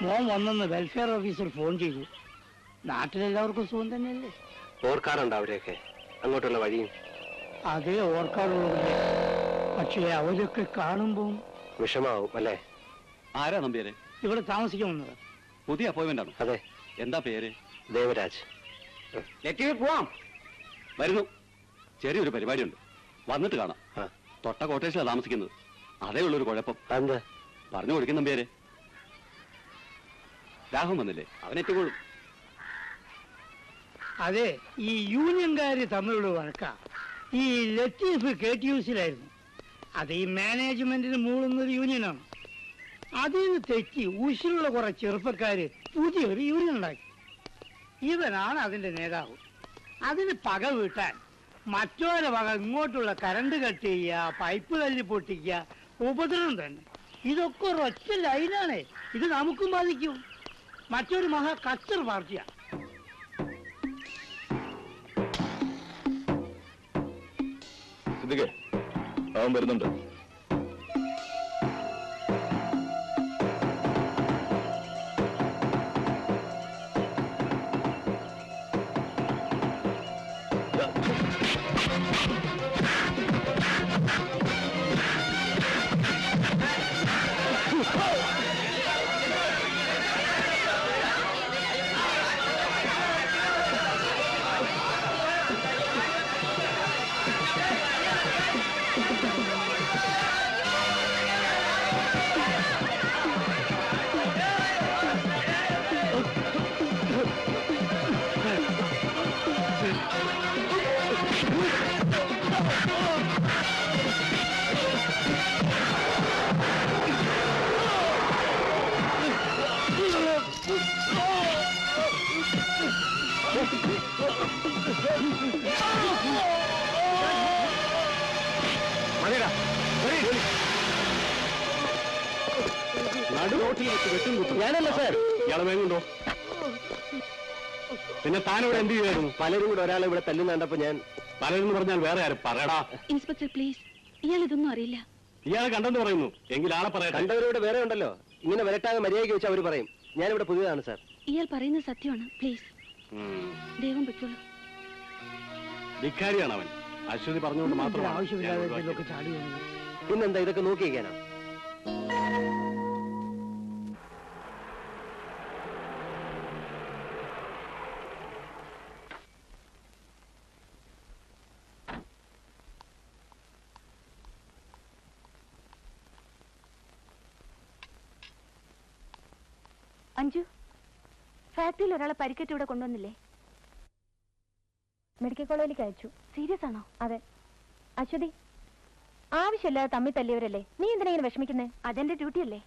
മോൻ വന്നെന്ന് welfare officer phone ചെയ്തു. നാട്ടിലെല്ലാവർക്കും സുഖം തന്നെയല്ലേ? ഓർക്കാറുണ്ടോ അവരെയൊക്കെ? അങ്ങോട്ടുള്ള വഴിയും? അതേ ഓർക്കാറുള്ളൂ. പക്ഷേ അവരൊക്കെ കാണുമ്പോൾ വിഷമാവും അല്ലേ? ആരാ നമ്പ്യാരെ? ഇവിടെ താമസിക്കുമെന്നത്. പുതിയ അപ്പോയിന്റ്മെന്റ് ആണ്. അതെ. എന്താ പേര്? ദേവരാജ്. പോവാം. വരുന്നു. ചെറിയൊരു പരിപാടിയുണ്ട്, വന്നിട്ട് കാണാം. തൊട്ട കോട്ടേഴ്സിലാണ് താമസിക്കുന്നത്. അതേ ഉള്ളൊരു കുഴപ്പം. എന്താ? പറഞ്ഞു കൊടുക്കും നമ്പ്യാരെ. രാഘവൻ വന്നില്ലേ? അവനെത്തിക്കോളും. അതെ, ഈ യൂണിയൻകാര് തമ്മിലുള്ള വഴക്കാ. ഈ ലത്തീഫ് KTUസിലായിരുന്നു. അത് ഈ മാനേജ്മെന്റിന് മൂളുന്നൊരു യൂണിയനാണ്. അതിൽ നിന്ന് തെറ്റി ഉശിലുള്ള കുറെ ചെറുപ്പക്കാര് പുതിയൊരു യൂണിയൻ ഉണ്ടാക്കി. ഇവനാണ് അതിന്റെ നേതാവ്. അതിന് പക വീട്ടാൻ മറ്റോരെ വക ഇങ്ങോട്ടുള്ള കറണ്ട് കട്ട് ചെയ്യുക, പൈപ്പ് തല്ലി പൊട്ടിക്കുക, ഉപദ്രവം തന്നെ. ഇതൊക്കെ ഒരൊറ്റ ലൈനാണ്. ഇത് നമുക്കും ബാധിക്കും. മറ്റൊരു മഹാ കച്ചർ പാർട്ടിയാ. അവൻ വരുന്നുണ്ട്. ഞാനല്ല സാർ. ഇയാളെ വേഗമുണ്ടോ? പിന്നെ താനിവിടെ എന്ത് ചെയ്യുമായിരുന്നു? പലരും കൂടെ ഒരാളെ ഇവിടെ തല്ലുന്ന കണ്ടപ്പോ ഞാൻ. പലരെന്ന് പറഞ്ഞാൽ വേറെ ആരും പറയടാ. ഇൻസ്പെക്ടർ പ്ലീസ്, ഇയാൾ ഇതൊന്നും അറിയില്ല. ഇയാളെ കണ്ടെന്ന് പറയുന്നു എങ്കിൽ ആളെ പറയാം. കണ്ടവരോട് വേറെ ഉണ്ടല്ലോ. ഇങ്ങനെ വരട്ടാകെ മര്യാദയ്ക്ക് വെച്ച് അവര് പറയും. ഞാനിവിടെ പുതിയതാണ് സാർ. ഇയാൾ പറയുന്നത് സത്യമാണ്. പ്ലീസ് ദൈവം പൊയ്ക്കോളൂ. ധിക്കാരിയാണ് അവൻ. അശ്വതി പറഞ്ഞുകൊണ്ട് മാത്രം ആവശ്യമില്ലാതെ ചാടി വന്നു. പിന്നെന്താ ഇതൊക്കെ നോക്കിയിരിക്കാനാ? അഞ്ജു, ഫാക്ടറിയിൽ ഒരാളെ പരിക്കേറ്റ് ഇവിടെ കൊണ്ടുവന്നില്ലേ? മെഡിക്കൽ കോളേജിലേക്ക് അയച്ചു. സീരിയസ് ആണോ? അതെ. അശ്വതി, ആവശ്യമില്ലാതെ തമ്മി തല്ലിയവരല്ലേ, നീ എന്തിനാ ഇങ്ങനെ വിഷമിക്കുന്നേ? അതെന്റെ ഡ്യൂട്ടി അല്ലേ.